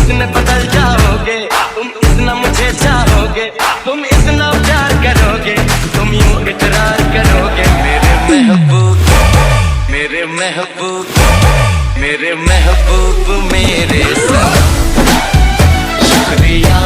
इतने बदल जाओगे, तुम इतना मुझे चाहोगे, तुम इतना प्यार करोगे, तुम यूं इकरार करोगे मेरे महबूब, मेरे महबूब, मेरे महबूब, मेरे सनम। शुक्रिया